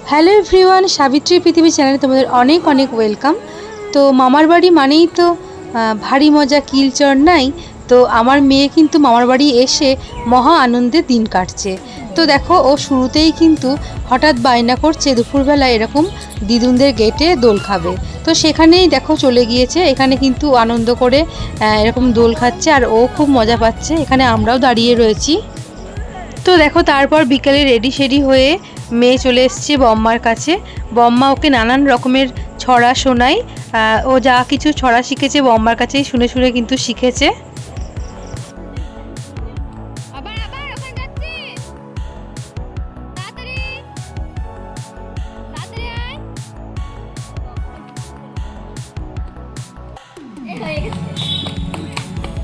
Hello everyone, Savitri পৃথিবী চ্যানেলে তোমাদের অনেক অনেক ওয়েলকাম। তো মামার বাড়ি মানেই তো ভারী মজা, কিলচর নাই। তো আমার মেয়ে কিন্তু মামার বাড়ি এসে মহা আনন্দে দিন কাটছে। তো দেখো, ও শুরুতেই কিন্তু হঠাৎ বায়না করছে দুপুরবেলা এরকম দিদুনদের গেটে দোল খাবে। তো সেখানেই দেখো চলে গিয়েছে, এখানে কিন্তু আনন্দ করে এরকম দোল খাচ্ছে আর ও খুব মজা পাচ্ছে। এখানে আমরাও দাঁড়িয়ে রয়েছি। তো দেখো, তারপর বিকেলে রেডি সেডি হয়ে মেয়ে চলে এসছে বম্মার কাছে। বম্মা ওকে নানান রকমের ছড়া শোনায়। ও যা কিছু ছড়া শিখেছে বম্মার কাছেই শুনে শুনে কিন্তু শিখেছে।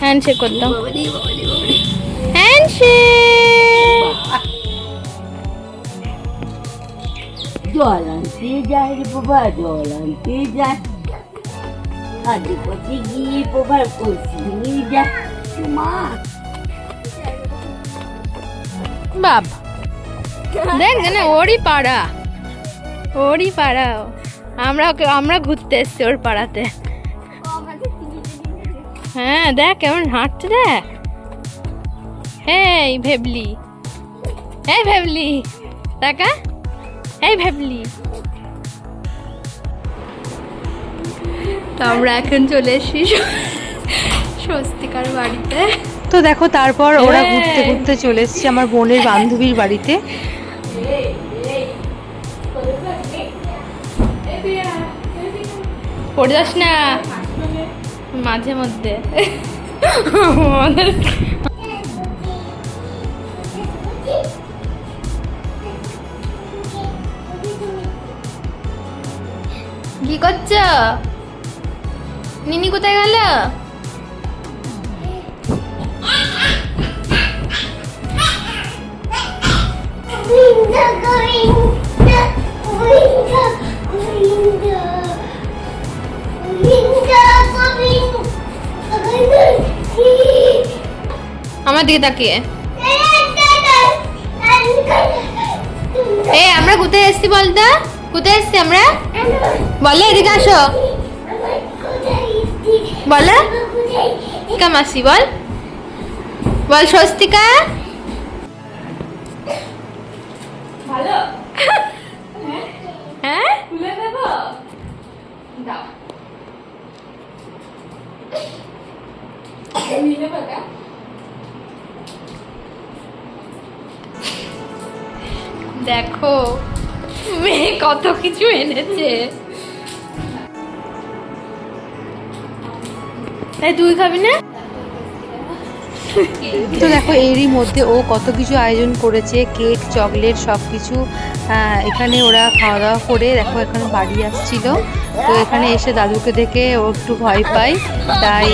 হ্যান্ডশেক করতাম, হ্যান্ডশেক। জল আনতে যায় রে বাবা, জল আনতে যায়। আগে পথে গিয়ে বাবার কলসি নিয়ে যায়। মা বাপ দেখ না, ওরই পাড়া, ওরই পাড়া। আমরা ঘুরতে এসছি ওর পাড়াতে। হ্যাঁ দেখ কেমন হাঁটছে, দেখ। এই ভেবলি, এই ভেবলি, টাকা, এই ভেবলি। তো আমরা এখন চলে এসেছি স্বস্তিকার বাড়িতে। তো দেখো, তারপর ওরা ঘুরতে ঘুরতে চলে এসেছে আমার বোনের বান্ধবীর বাড়িতে। পড়ে যাস না মাঝে মধ্যে। কি করছো? নিনি কোথায় গেল? আমার দিকে তাকিয়ে। এই আমরা কোথায় এসেছি বলতো? কোথায় এসেছি আমরা? বলে এদিকে আসো, বলো কামাসি, বল বল স্বস্তিকা। ভালো হ্যাঁ, খুলে দেব, দাও নিলে বাবা। দেখো মেয়ে কত কিছু এনেছে। তাই তুই খাবি না? তো দেখো, এরই মধ্যে ও কত কিছু আয়োজন করেছে, কেক, চকলেট, সব কিছু। এখানে ওরা খাওয়া দাওয়া করে দেখো এখানে বাড়ি আসছিল। তো এখানে এসে দাদুকে দেখে ও একটু ভয় পায়, তাই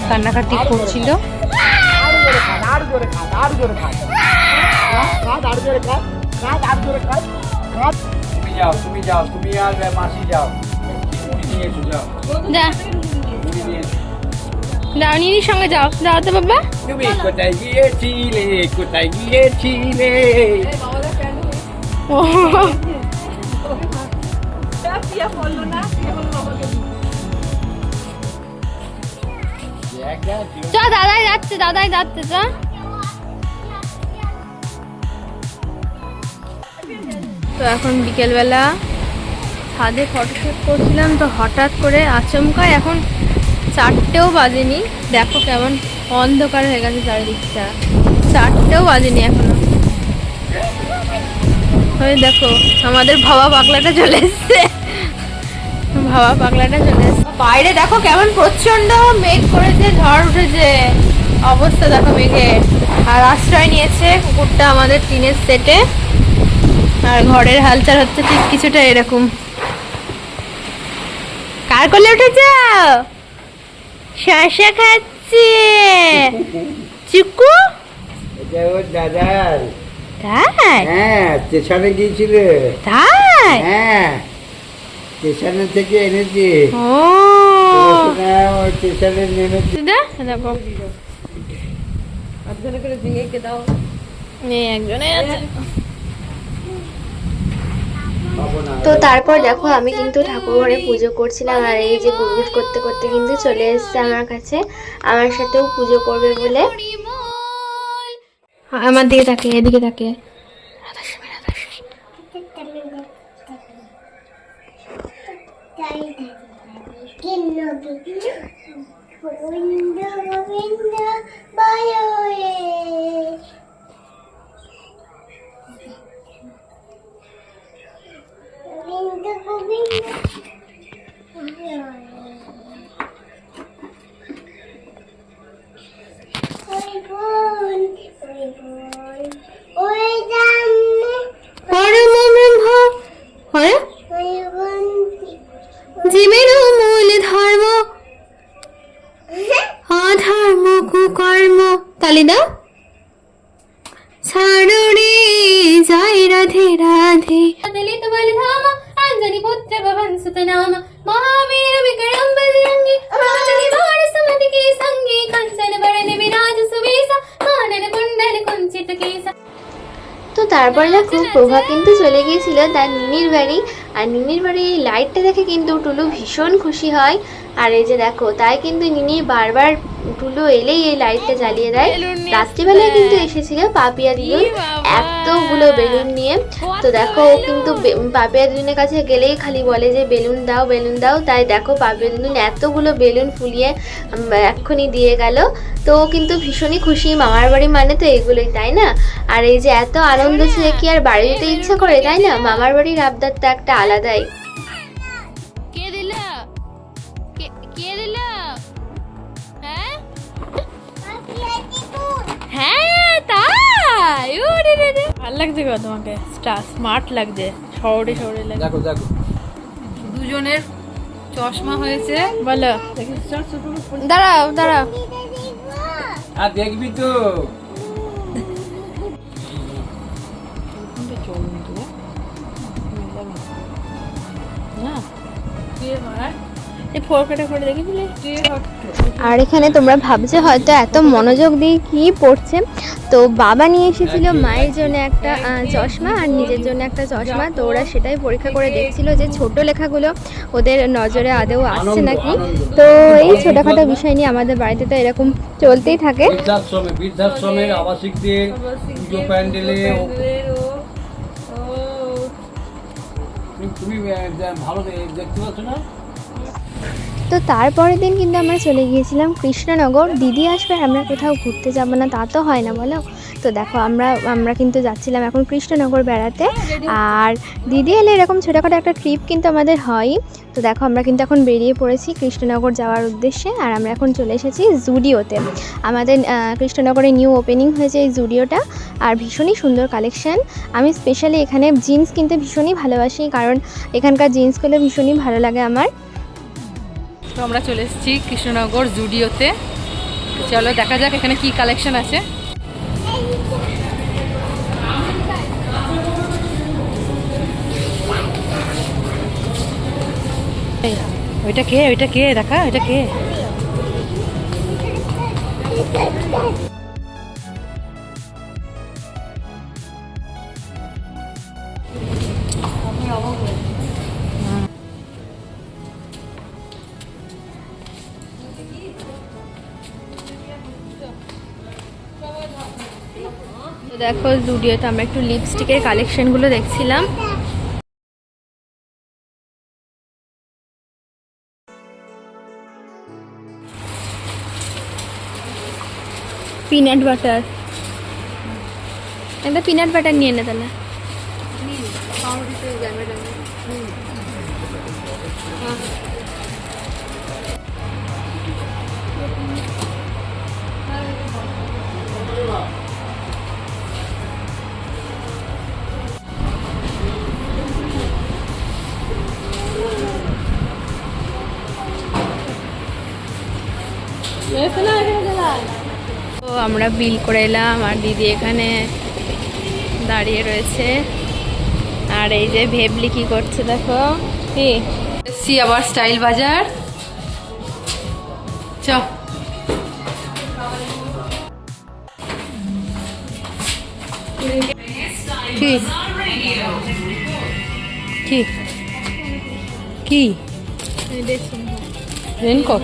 কান্নাকাটি করছিল। তুমি আর মাসি যাও, নিয়ে এসো, যাও যা, যাও নিনির সঙ্গে যাও, যাও তো বাবা। তুমি কোথায় গিয়েছিলে, কোথায় গিয়েছিলে? চ, দাদাই যাচ্ছে, দাদাই যাচ্ছে, চ। তো এখন বিকেলবেলা ছাদে ফটোশ্যুট করছিলাম, তো হঠাৎ করে আচমকা এখন 4টেও বাজেনি, দেখো কেমন অন্ধকার হয়ে গেছে চারিদিকটা। 4টেও বাজেনি এখনো। ওই দেখো আমাদের ভাবা পাগলাটা চলে এসছে, ভাবা পাগলাটা চলে এসছে। বাইরে দেখো কেমন প্রচন্ড মেঘ করেছে, ঝড় উঠেছে, অবস্থা দেখো মেঘের। আর আশ্রয় নিয়েছে কুকুরটা আমাদের টিনের সেটে। আর ঘরের হালচাল হচ্ছে ঠিক কিছুটা এরকম। কার কোলে উঠেছ? শসা খাচ্ছে চিকু। এটা ওর দাদার। তাই? হ্যাঁ, স্টেশনে গিয়েছিল। তাই? হ্যাঁ, স্টেশনের থেকে এনেছি। ও স্টেশনে নেমেছি। দেখো একজনে আছে। তো তারপর দেখো আমি কিন্তু ঠাকুর ঘরে পুজো করছিলাম, আর এই যে গুড়গুড় করতে করতে কিন্তু চলে এসেছে আমার কাছে, আমার সাথেও পুজো করবে বলে। আমার দিকে তাকে, এদিকে তাকে। জীবের মূল ধর্ম অধর্ম কুকর্ম, তালি দাও। ছাড়ো রে জয় রাধে রাধে। দলিত বলধাম অঞ্জনি পুত্র ভবন সুত নাম মহাবীর বিক্রম বজরঙ্गी महाबली बाण सुमति के संगी कंचन बरन विराज सुवेशा कानन कुंडल कुंचित केसा। তো তারপরে দেখো প্রভা কিন্তু চলে গিয়েছিল তার নিনির বাড়ি, আর নিনির বাড়ির এই লাইটটা দেখে কিন্তু টুলু ভীষণ খুশি হয়। আর এই যে দেখো তাই কিন্তু নিনি বারবার টুলু এলেই এই লাইটটা জ্বালিয়ে দেয়। রাত্রিবেলায় কিন্তু এসেছিল পাপিয়া দিদুন এতগুলো বেলুন নিয়ে। তো দেখো ও কিন্তু পাপিয়া দিদুনের কাছে গেলেই খালি বলে যে বেলুন দাও বেলুন দাও, তাই দেখো পাপিয়া দিদুন এতগুলো বেলুন ফুলিয়ে এক্ষুনি দিয়ে গেল। তো ও কিন্তু ভীষণই খুশি, মামার বাড়ি মানে তো এগুলোই, তাই না? আর এই যে এত আনন্দ ছেড়ে কি আর বাড়ি যেতে ইচ্ছা করে, তাই না? মামার বাড়ির আবদারটা একটা আলাদাই। হ্যাঁ তাই, ওরে রে রে, ভালো লাগছে গো তোমাকে, স্মার্ট লাগছে, শহরে শহরে লাগছে। দেখো দেখো দুজনের চশমা হয়েছে। বলো, দাঁড়াও দাঁড়াও, আর দেখবি তো আর এখানে তোমরা ভাবছো হয়তো এত মনোযোগ দিয়ে কি পড়ছে, তো বাবা নিয়ে এসেছিল মায়ের জন্য একটা চশমা আর নিজের জন্য একটা চশমা। তো ওরা সেটাই পরীক্ষা করে দেখছিল যে ছোট লেখাগুলো ওদের নজরে আদৌ আসছে নাকি। তো এই ছোটোখাটো বিষয় নিয়ে আমাদের বাড়িতে তো এরকম চলতেই থাকে। বৃদ্ধাশ্রমের আবাসিকদের পুজো প্যান্ডেলে তুমি ভালো দেখতে পাচ্ছ না। তো তারপরের দিন কিন্তু আমরা চলে গিয়েছিলাম কৃষ্ণনগর। দিদি আসবে, আমরা কোথাও ঘুরতে যাব না তা তো হয় না বলো। তো দেখো আমরা কিন্তু যাচ্ছিলাম এখন কৃষ্ণনগর বেড়াতে, আর দিদি এলে এরকম ছোটোখাটো একটা ট্রিপ কিন্তু আমাদের হয়। তো দেখো আমরা কিন্তু এখন বেরিয়ে পড়েছি কৃষ্ণনগর যাওয়ার উদ্দেশ্যে, আর আমরা এখন চলে এসেছি জুডিওতে। আমাদের কৃষ্ণনগরে নিউ ওপেনিং হয়েছে এই জুডিওটা, আর ভীষণই সুন্দর কালেকশান। আমি স্পেশালি এখানে জিন্স কিনতে ভীষণই ভালোবাসি, কারণ এখানকার জিন্সগুলো ভীষণই ভালো লাগে আমার। তো আমরা চলে এসেছি কৃষ্ণনগর জুডিওতে, চলো দেখা যাক এখানে কি কালেকশন আছে। ওইটা কে দেখা, ওইটা কে? তো দেখো জুডিওতে আমরা একটু লিপস্টিকের কালেকশনগুলো দেখছিলাম। পিনাট বাটার, একটা পিনাট বাটার নিয়ে নে তাহলে। তো আমরা বিল করে এলাম, আর দিদি এখানে দাঁড়িয়ে রয়েছে, আর এই যে ভেবলি কি করছে দেখো। কি এসছি আবার স্টাইল বাজার, চ কি কি কি রেনকোট?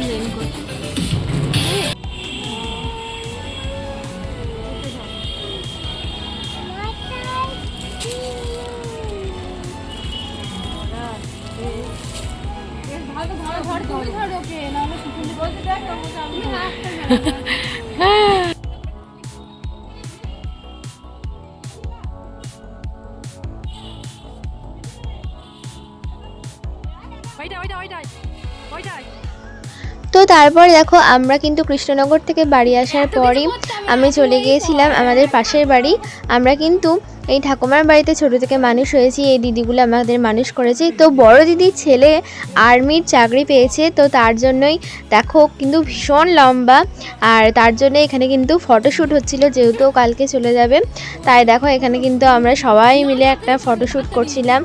তো তারপর দেখো আমরা কিন্তু কৃষ্ণনগর থেকে বাড়ি আসার পরই আমি চলে গিয়েছিলাম আমাদের পাশের বাড়ি। আমরা কিন্তু এই ঠাকুমার বাড়িতে ছোট থেকে মানুষ হয়েছি, এই দিদিগুলো আমাদের মানুষ করেছে। তো বড় দিদির ছেলে আর্মির চাকরি পেয়েছে, তো তার জন্যই দেখো কিন্তু ভীষণ লম্বা, আর তার জন্য এখানে কিন্তু ফটোশ্যুট হচ্ছিল, যেহেতু কালকে চলে যাবে। তাই দেখো এখানে কিন্তু আমরা সবাই মিলে একটা ফটোশ্যুট করছিলাম।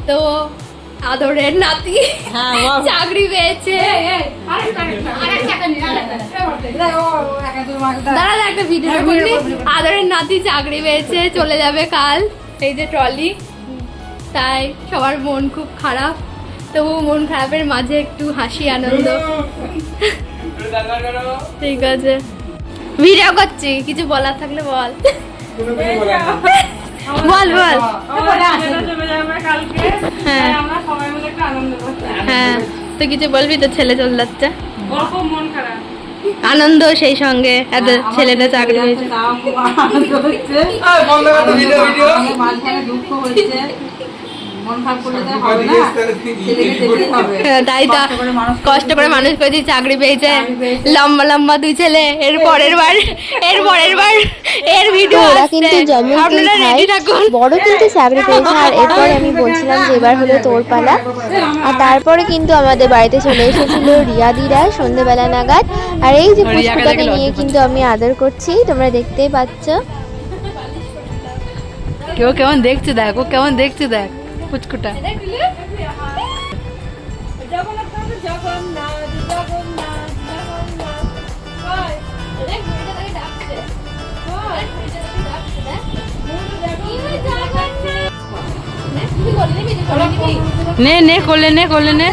তো আদরের নাতি চাকরি পেয়েছে। দাঁড়া একটা ভিডিও আদরের নাতি চাকরি পেয়েছে, চলে যাবে কাল। এই যে ট্রলি, তাই সবার মন খুব খারাপ, তবু মন খারাপের মাঝে একটু হাসি আনন্দ। ঠিক আছে, ভিডিও করছি, কিছু বলার থাকলে বল। বল বল। হ্যাঁ হ্যাঁ, তুই কিছু বলবি? তো ছেলে চলে যাচ্ছে, আনন্দ সেই সঙ্গে, এত ছেলেটা চাকরি হয়েছে। তাই তো কষ্ট করে মানুষ করেছি, চাকরি পেয়েছে, লম্বা লম্বা দুই ছেলে। এর পরের বার এর ভিডিও ওরা কিন্তু যেমন বড় কিন্তু চাকরি পেয়েছে। আর এরপরে আমি বলছিলাম যে এবার হলো তোর পালা। আর তারপরে কিন্তু আমাদের বাড়িতে চলে এসেছিল রিয়াদিরা সন্ধ্যেবেলা নাগাদ। আর এই যে পুষ্পটাকে নিয়ে কিন্তু আমি আদর করছি, তোমরা দেখতেই পাচ্ছ। কেউ কেমন দেখছে দেখ, ও কেমন দেখছে দেখ পুচকুটা। নে নে করলে নে করলে নে।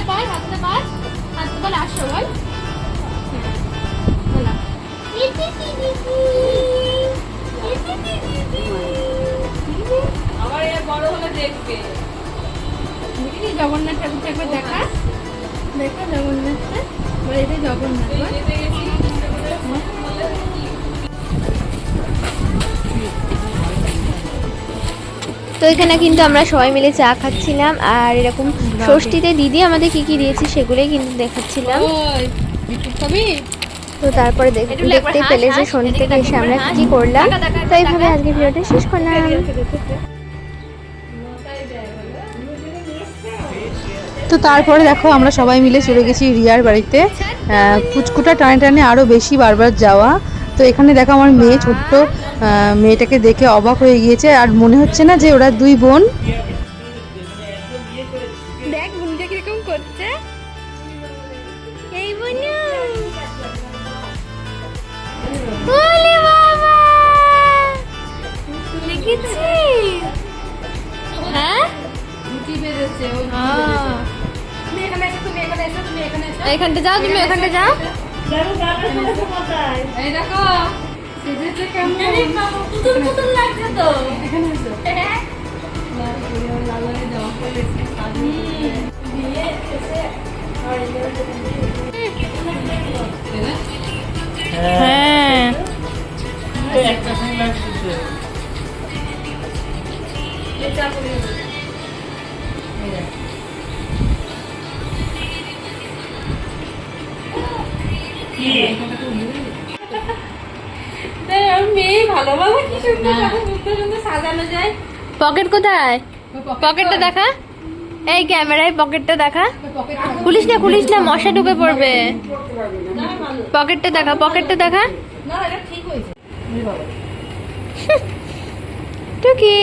জগন্নাথ ঠাকুর একবার দেখা, দেখো জগন্নাথটা, এটা জগন্নাথ। তো এখানে কিন্তু আমরা সবাই মিলে চা খাচ্ছিলাম, আর এরকম ষষ্ঠীতে দিদি আমাদের কি কি দিয়েছে সেগুলোই কিন্তু দেখাচ্ছিলাম। তো তারপরে দেখতে পেলে যে সন্ধ্যে থেকে এসে আমরা কি করলাম। তো এইভাবে আজকে ভিডিওটা শেষ করলাম। তো তারপরে দেখো আমরা সবাই মিলে চলে গেছি রিয়ার বাড়িতে। পুচকুটা টানে টানে আরও বেশি বারবার যাওয়া। তো এখানে দেখো আমার মেয়ে, ছোট্ট মেয়েটাকে দেখে অবাক হয়ে গিয়েছে, আর মনে হচ্ছে না যে ওরা দুই বোন। দেখ বোনটা কিরকম করছে, এই বোনু। ওলে বাবা, লিখেছি। হ্যাঁ এখানটা যাও, তুমি ওখানটা যাও। এই দেখো কেমন লাগছে তো। হ্যাঁ একটা সাইন লাগছে। পকেট কোথায়? পকেটটা দেখা, এই ক্যামেরায় পকেটটা দেখা। খুলিস না, মশা ঢুকে পড়বে। পকেটটা দেখা, পকেটটা দেখা। টুকি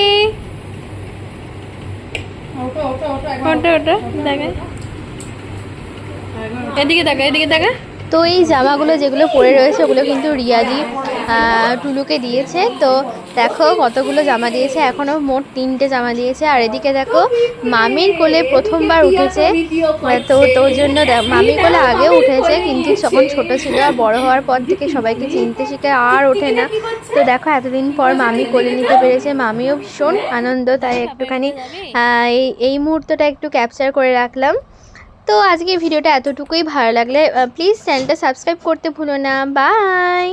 ওটা দেখা, এদিকে দেখা। তো এই জামাগুলো যেগুলো পরে রয়েছে ওগুলো কিন্তু রিয়াদি টুলুকে দিয়েছে। তো দেখো কতগুলো জামা দিয়েছে, এখনও মোট 3টে জামা দিয়েছে। আর এদিকে দেখো মামির কোলে প্রথমবার উঠেছে, তো তোর জন্য মামির কোলে আগেও উঠেছে, কিন্তু যখন ছোট ছিল আর বড় হওয়ার পর থেকে সবাইকে চিনতে শিখে আর ওঠে না। তো দেখো এতদিন পর মামি কোলে নিতে পেরেছে, মামিও ভীষণ আনন্দ, তাই একটুখানি এই মুহূর্তটা একটু ক্যাপচার করে রাখলাম। তো আজকে ভিডিওটা এতটুকুই, ভালো লাগলে প্লিজ চ্যানেলটা সাবস্ক্রাইব করতে ভুলো না। বাই।